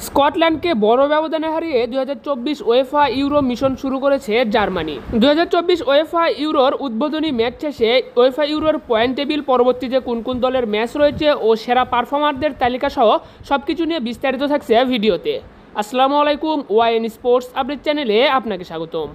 স্কটল্যান্ডকে বড় ব্যবধানে হারিয়ে 2024 ওয়েফা ইউরো মিশন শুরু করেছে জার্মানি। 2024 ওয়েফা ইউরোর উদ্বোধনী ম্যাচ শেষে ওয়েফা ইউরোর পয়েন্ট টেবিল, পরবর্তীতে কোন কোন দলের ম্যাচ রয়েছে ও সেরা পারফর্মারদের তালিকা সহ সবকিছু নিয়ে বিস্তারিত থাকছে ভিডিওতে। আসসালামু আলাইকুম, ওয়াইএন স্পোর্টস আপডেট চ্যানেলে আপনাকে স্বাগতম।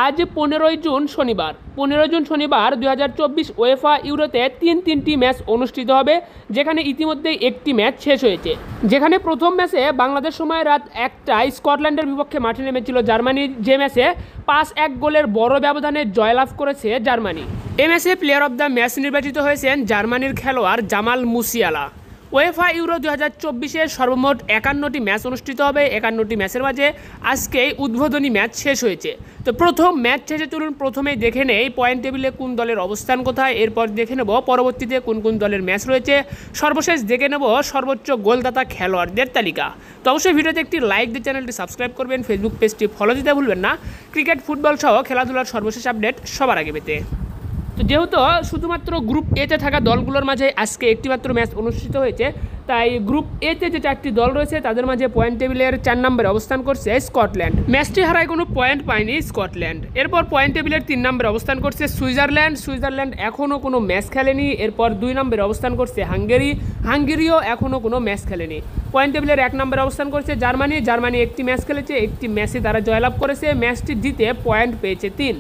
আজ 15 জুন শনিবার 2024 ওয়েফা ইউরোতে তিনটি ম্যাচ অনুষ্ঠিত হবে, যেখানে ইতিমধ্যেই একটি ম্যাচ শেষ হয়েছে। যেখানে প্রথম ম্যাচে বাংলাদেশ সময় রাত 1টায় স্কটল্যান্ডের বিপক্ষে মাঠে নেমেছিল জার্মানি, যে ম্যাচে 5-1 গোলের বড় ব্যবধানে জয়লাভ করেছে জার্মানি। এই ম্যাচে প্লেয়ার অব দ্য ম্যাচ নির্বাচিত হয়েছেন জার্মানির খেলোয়াড় জামাল মুসিয়ালা। ওয়েফা ইউরো 2024-এর সর্বমোট 51টি ম্যাচ অনুষ্ঠিত হবে। 51টি ম্যাচের মাঝে আজকেই উদ্বোধনী ম্যাচ শেষ হয়েছে। তো প্রথম ম্যাচ শেষে চলুন প্রথমেই দেখে নেই পয়েন্ট টেবিলে কোন দলের অবস্থান কোথায়, এরপর দেখে নেব পরবর্তীতে কোন কোন দলের ম্যাচ রয়েছে, সর্বশেষ দেখে নেব সর্বোচ্চ গোলদাতা খেলোয়াড়দের তালিকা। তো অবশ্যই ভিডিওতে একটি লাইক দিয়ে চ্যানেলটি সাবস্ক্রাইব করবেন, ফেসবুক পেজটি ফলো দিতে ভুলবেন না ক্রিকেট, ফুটবল সহ খেলাধুলার সর্বশেষ আপডেট সবার আগে পেতে। তো যেহেতু শুধুমাত্র গ্রুপ এতে থাকা দলগুলোর মাঝে আজকে একটিমাত্র ম্যাচ অনুষ্ঠিত হয়েছে, তাই গ্রুপ এতে যে 4টি দল রয়েছে তাদের মাঝে পয়েন্ট টেবিলের 4 নম্বরে অবস্থান করছে স্কটল্যান্ড। ম্যাচটি হারায় কোনো পয়েন্ট পায়নি স্কটল্যান্ড। এরপর পয়েন্ট টেবিলের 3 নম্বরে অবস্থান করছে সুইজারল্যান্ড এখনও কোনো ম্যাচ খেলেনি। এরপর 2 নম্বরে অবস্থান করছে হাঙ্গেরিও এখনও কোনো ম্যাচ খেলেনি। পয়েন্ট টেবিলের 1 নম্বরে অবস্থান করছে জার্মানি একটি ম্যাচ খেলেছে, একটি ম্যাচে তারা জয়লাভ করেছে, ম্যাচটি জিতে পয়েন্ট পেয়েছে 3।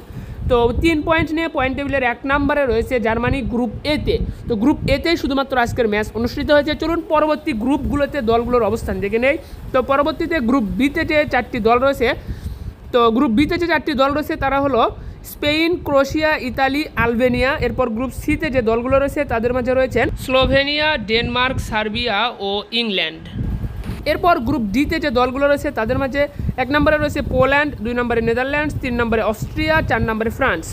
তো 3 পয়েন্ট নিয়ে পয়েন্ট টেবিলের 1 নম্বরে রয়েছে জার্মানি গ্রুপ এতে। তো গ্রুপ এতেই শুধুমাত্র আজকের ম্যাচ অনুষ্ঠিত হয়েছে। চলুন পরবর্তী গ্রুপগুলোতে দলগুলোর অবস্থান দেখে নেই। তো পরবর্তীতে গ্রুপ বিতে যে 4টি দল রয়েছে, তারা হলো স্পেন, ক্রোয়েশিয়া, ইতালি, আলবেনিয়া। এরপর গ্রুপ সিতে যে দলগুলো রয়েছে তাদের মাঝে রয়েছেন স্লোভেনিয়া, ডেনমার্ক, সার্বিয়া ও ইংল্যান্ড। এরপর গ্রুপ ডিতে যে দলগুলো রয়েছে তাদের মাঝে 1 নম্বরে রয়েছে পোল্যান্ড, 2 নম্বরে নেদারল্যান্ডস, 3 নম্বরে অস্ট্রিয়া, 4 নম্বরে ফ্রান্স।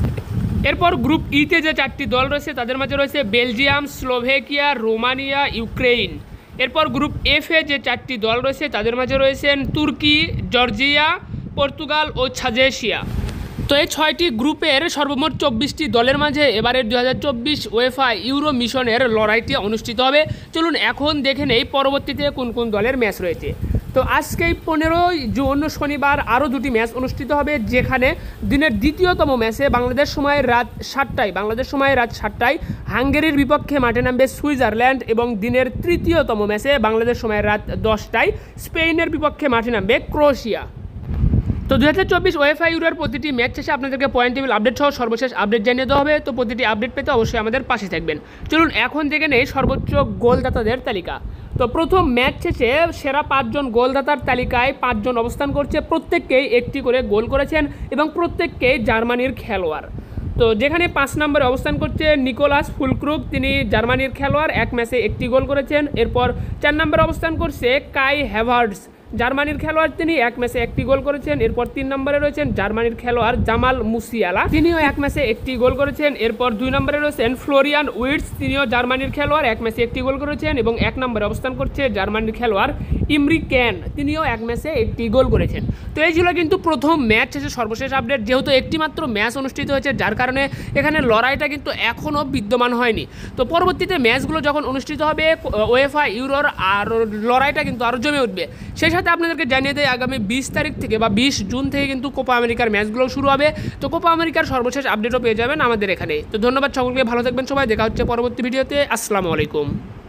এরপর গ্রুপ ইতে যে 4টি দল রয়েছে তাদের মাঝে রয়েছে বেলজিয়াম, স্লোভেকিয়া, রোমানিয়া, ইউক্রেন। এরপর গ্রুপ এফে যে 4টি দল রয়েছে তাদের মাঝে রয়েছেন তুর্কি, জর্জিয়া, পর্তুগাল ও ছাজেশিয়া। তো এই 6টি গ্রুপের সর্বমোট 24টি দলের মাঝে এবারের 2024 ওয়েফা ইউরো মিশনের লড়াইটি অনুষ্ঠিত হবে। চলুন এখন দেখে নেই পরবর্তীতে কোন কোন দলের ম্যাচ রয়েছে। তো আজকেই 15 জুন শনিবার আরও 2টি ম্যাচ অনুষ্ঠিত হবে, যেখানে দিনের দ্বিতীয়তম ম্যাচে বাংলাদেশ সময় রাত 7টায় হাঙ্গেরির বিপক্ষে মাঠে নামবে সুইজারল্যান্ড, এবং দিনের তৃতীয়তম ম্যাচে বাংলাদেশ সময় রাত 10টায় স্পেনের বিপক্ষে মাঠে নামবে ক্রোয়েশিয়া। তো 2024 ওয়েফা ইউরোর প্রতিটি ম্যাচ শেষে আপনাদেরকে পয়েন্ট টেবিল আপডেট সহ সর্বশেষ আপডেট জানিয়ে দেওয়া হবে। তো প্রতিটি আপডেট পেতে অবশ্যই আমাদের পাশে থাকবেন। চলুন এখন দেখে নেই সর্বোচ্চ গোলদাতাদের তালিকা। তো প্রথম ম্যাচ শেষে সেরা 5 জন গোলদাতার তালিকায় 5 জন অবস্থান করছে, প্রত্যেককেই একটি করে গোল করেছেন এবং প্রত্যেককেই জার্মানির খেলোয়াড়। তো যেখানে 5 নম্বরে অবস্থান করছে নিকোলাস ফুলক্রুগ, তিনি জার্মানির খেলোয়াড়, 1 ম্যাচে একটি গোল করেছেন। এরপর 4 নম্বরে অবস্থান করছে কাই হ্যাভার্টস, জার্মানির খেলোয়াড়, তিনি 1 ম্যাচে একটি গোল করেছেন। এরপর 3 নম্বরে রয়েছেন জার্মানির খেলোয়াড় জামাল মুসিয়ালা, তিনিও 1 ম্যাচে একটি গোল করেছেন। এরপর 2 নম্বরে রয়েছেন ফ্লোরিয়ান উইটস, তিনিও জার্মানির খেলোয়াড়, 1 ম্যাচে একটি গোল করেছেন। এবং 1 নম্বরে অবস্থান করছে জার্মানির খেলোয়াড় ইমরি ক্যান, তিনিও 1 ম্যাচে একটি গোল করেছেন। তো এই ছিল কিন্তু প্রথম ম্যাচ শেষে সর্বশেষ আপডেট। যেহেতু একটিমাত্র ম্যাচ অনুষ্ঠিত হয়েছে, যার কারণে এখানে লড়াইটা কিন্তু এখনও বিদ্যমান হয়নি। তো পরবর্তীতে ম্যাচগুলো যখন অনুষ্ঠিত হবে ওয়েফা ইউরোর, আর লড়াইটা কিন্তু আরও জমে উঠবে। সেই সাথে আপনাদেরকে জানিয়ে দেয় আগামী 20 তারিখ থেকে বা 20 জুন থেকে কিন্তু কোপা আমেরিকার ম্যাচগুলো শুরু হবে। তো কোপা আমেরিকার সর্বশেষ আপডেটও পেয়ে যাবেন আমাদের এখানে। তো ধন্যবাদ সকলকে, ভালো থাকবেন সবাই, দেখা হচ্ছে পরবর্তী ভিডিওতে। আসসালামু আলাইকুম।